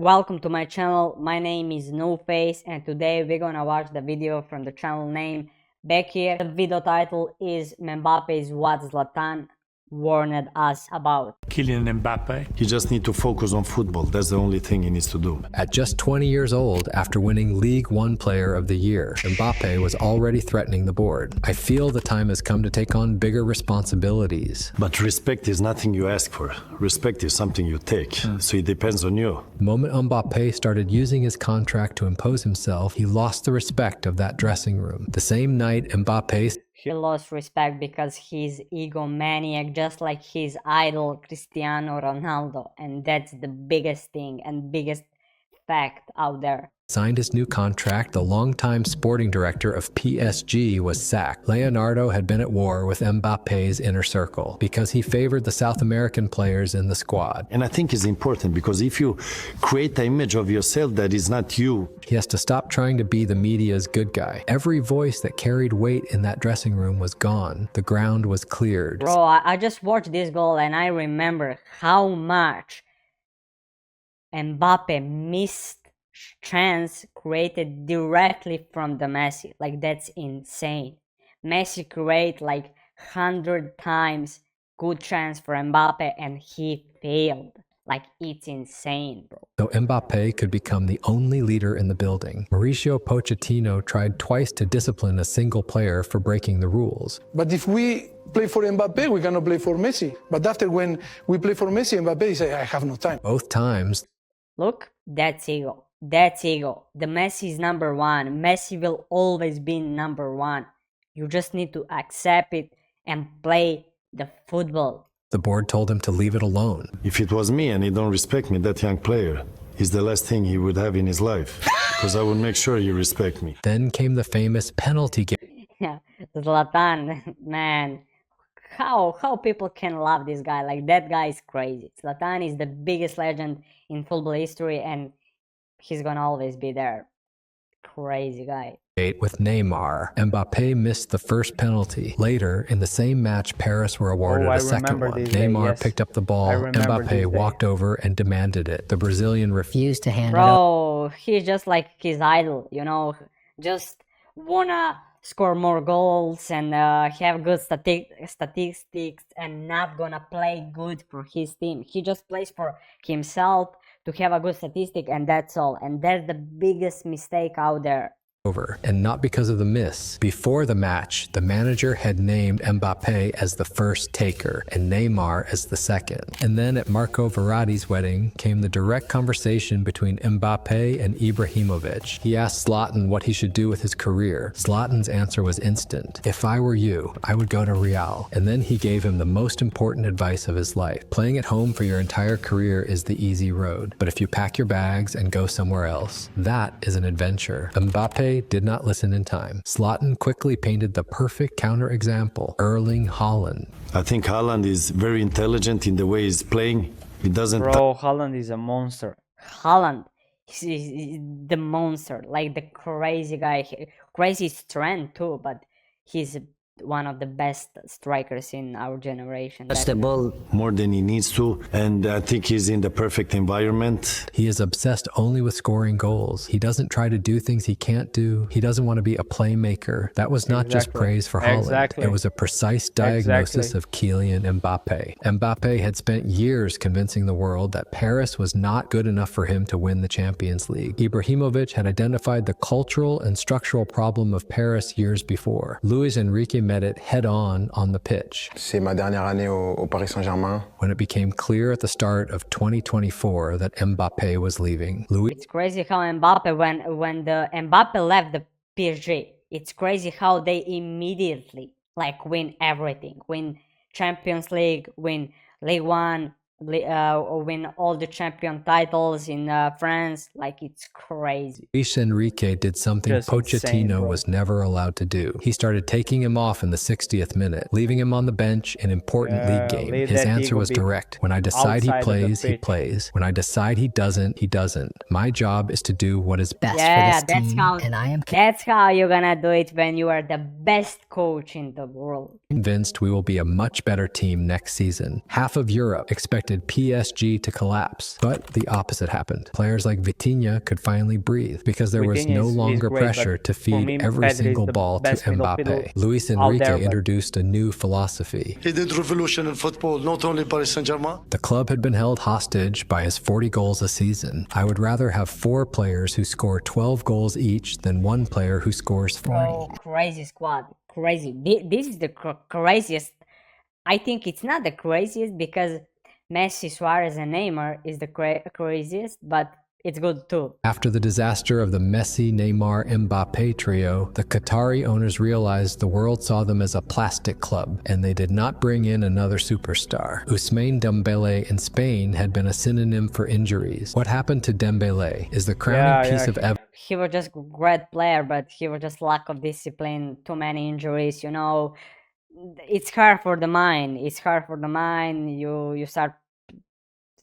Welcome to my channel. My name is NoFace and today we're gonna watch the video from the channel name back here. The video title is Mbappe is what Zlatan warned us about. Kylian Mbappe. He just needs to focus on football. That's the only thing he needs to do. At just 20 years old, after winning League One Player of the Year, Mbappe was already threatening the board. I feel the time has come to take on bigger responsibilities. But respect is nothing you ask for. Respect is something you take. So it depends on you. The moment Mbappe started using his contract to impose himself, he lost the respect of that dressing room. The same night, Mbappe He lost respect because he's egomaniac, just like his idol Cristiano Ronaldo, and that's the biggest thing and biggest fact out there. Signed his new contract, the longtime sporting director of PSG was sacked. Leonardo had been at war with Mbappe's inner circle because he favored the South American players in the squad. And I think it's important because if you create an image of yourself that is not you, He has to stop trying to be the media's good guy. Every voice that carried weight in that dressing room was gone. The ground was cleared. Bro, I just watched this goal and I remember how much Mbappe missed chance created directly from the Messi. Like, that's insane. Messi created like 100 times good chance for Mbappe and he failed. Like, it's insane, bro. So Mbappe could become the only leader in the building. Mauricio Pochettino tried twice to discipline a single player for breaking the rules. But if we play for Mbappe, we cannot play for Messi. But after when we play for Messi, Mbappe say, I have no time. Both times, Look, that's ego. That's ego. The Messi is number one. Messi will always be number one. You just need to accept it and play the football. the board told him to leave it alone. if it was me and he don't respect me, that young player is the last thing he would have in his life. Because I would make sure he respect me. Then came the famous penalty game. Yeah, Zlatan, man. How people can love this guy? Like, that guy is crazy. Zlatan is the biggest legend in football history and he's gonna always be there. Crazy guy. With Neymar. Mbappe missed the first penalty. Later, in the same match, Paris were awarded a second one. Neymar picked up the ball. Mbappe walked over and demanded it. The Brazilian refused to hand it over. Bro, he's just like his idol, you know, just wanna score more goals and have good statistics and not gonna play good for his team. He just plays for himself to have a good statistic and that's all. And that's the biggest mistake out there. And not because of the miss. Before the match, the manager had named Mbappe as the first taker and Neymar as the second. And then at Marco Verratti's wedding came the direct conversation between Mbappe and Ibrahimovic. He asked Zlatan what he should do with his career. Zlatan's answer was instant. If I were you, I would go to Real. And then he gave him the most important advice of his life. Playing at home for your entire career is the easy road. But if you pack your bags and go somewhere else, that is an adventure. Mbappe did not listen in time. Zlatan quickly painted the perfect counterexample, Erling Haaland. I think Haaland is very intelligent in the way he's playing. He doesn't... Bro, Haaland is a monster. Haaland is the monster, like the crazy guy. Crazy strength too, but he's one of the best strikers in our generation. Touch the ball more than he needs to, and I think he's in the perfect environment. He is obsessed only with scoring goals. He doesn't try to do things he can't do. He doesn't want to be a playmaker. That was not just praise for Haaland. It was a precise diagnosis of Kylian Mbappe. Mbappe had spent years convincing the world that Paris was not good enough for him to win the Champions League. Ibrahimovic had identified the cultural and structural problem of Paris years before. Luis Enrique met it head-on the pitch. C'est ma dernière année au Paris Saint-Germain. When it became clear at the start of 2024 that Mbappe was leaving, It's crazy how Mbappe, when the Mbappe left the PSG, it's crazy how they immediately like win everything, win Champions League, win League One, win all the champion titles in France. Like, it's crazy. Luis Enrique did something Pochettino was never allowed to do. He started taking him off in the 60th minute, leaving him on the bench in important league games. His answer was direct. When I decide he plays, he plays. When I decide he doesn't, he doesn't. My job is to do what is best for this team, and I am That's how you're gonna do it when you are the best coach in the world. convinced we will be a much better team next season. Half of Europe expected expected PSG to collapse. But the opposite happened. Players like Vitinha could finally breathe because there was Vitinha no is longer great, pressure but to for feed me, every Pedri is single the ball to best Mbappe. midfielder Luis out Enrique there, but- introduced a new philosophy. He did revolution in football, not only Paris Saint-Germain. The club had been held hostage by his 40 goals a season. I would rather have 4 players who score 12 goals each than 1 player who scores 40. Bro, crazy squad. Crazy. This is the craziest. I think it's not the craziest because Messi, Suarez, and Neymar is the craziest, but it's good too. After the disaster of the Messi, Neymar, Mbappe trio, the Qatari owners realized the world saw them as a plastic club, and they did not bring in another superstar. Ousmane Dembele in Spain had been a synonym for injuries. What happened to Dembele is the crowning piece of evidence. He was just great player, but he was just lack of discipline, too many injuries, you know. It's hard for the mind. It's hard for the mind. You start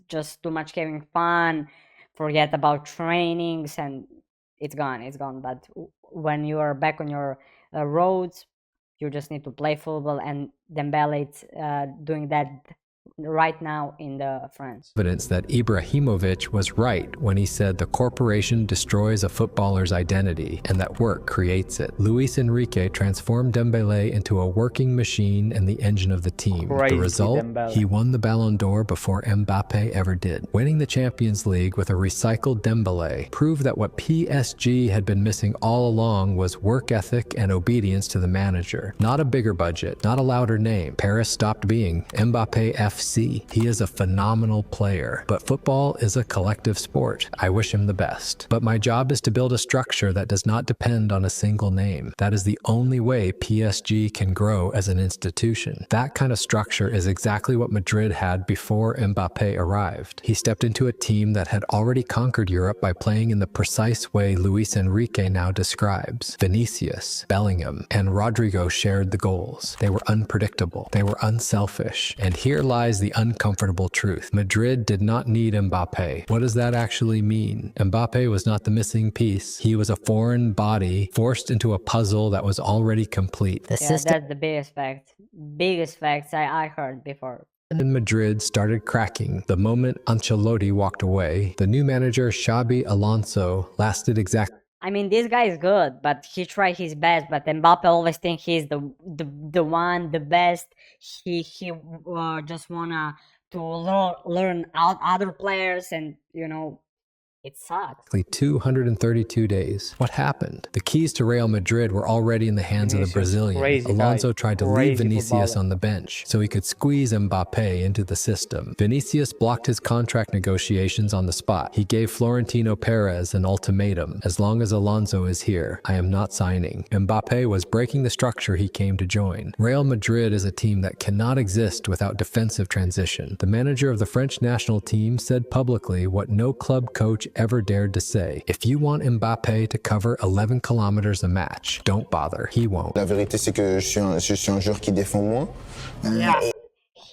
just too much having fun, forget about trainings, and it's gone. It's gone. But when you are back on your roads, you just need to play football, and Dembele is doing that right now in the France. Evidence that Ibrahimovic was right when he said the corporation destroys a footballer's identity and that work creates it. Luis Enrique transformed Dembele into a working machine and the engine of the team. Crazy The result, Dembele. he won the Ballon d'Or before Mbappe ever did. Winning the Champions League with a recycled Dembele proved that what PSG had been missing all along was work ethic and obedience to the manager. Not a bigger budget, not a louder name. Paris stopped being Mbappe FC. He is a phenomenal player, but football is a collective sport. I wish him the best. But my job is to build a structure that does not depend on a single name. That is the only way PSG can grow as an institution. That kind of structure is exactly what Madrid had before Mbappe arrived. He stepped into a team that had already conquered Europe by playing in the precise way Luis Enrique now describes. Vinicius, Bellingham, and Rodrigo shared the goals. They were unpredictable. They were unselfish. And here lies the uncomfortable truth. Madrid did not need Mbappe. What does that actually mean? Mbappe was not the missing piece. He was a foreign body forced into a puzzle that was already complete. Yeah, that's the biggest fact. Biggest facts I heard before. In Madrid started cracking the moment Ancelotti walked away. The new manager, Xabi Alonso, lasted exactly. I mean, this guy is good, but he tried his best. But Mbappe always think he's the one, the best. He just wanna to learn out other players, and you know, it sucks. 232 days. What happened? The keys to Real Madrid were already in the hands of the Vinicius, Brazilian. crazy Alonso guy, tried to leave crazy Vinicius footballer. on the bench so he could squeeze Mbappe into the system. Vinicius blocked his contract negotiations on the spot. He gave Florentino Perez an ultimatum. As long as Alonso is here, I am not signing. Mbappe was breaking the structure he came to join. Real Madrid is a team that cannot exist without defensive transition. The manager of the French national team said publicly what no club coach ever dared to say. If you want Mbappe to cover 11 kilometers a match, don't bother. He won't. La vérité, c'est que je suis un joueur qui défend moins. Yeah.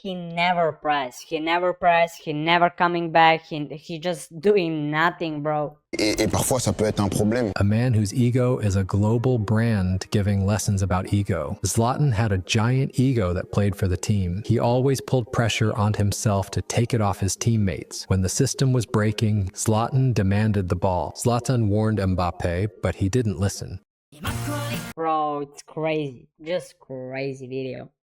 He never press. He never press. He never coming back. He just doing nothing, bro. Et parfois, ça peut être un problème. A man whose ego is a global brand giving lessons about ego. Zlatan had a giant ego that played for the team. He always pulled pressure on himself to take it off his teammates. When the system was breaking, Zlatan demanded the ball. Zlatan warned Mbappe, but he didn't listen. Bro, it's crazy. Just crazy video.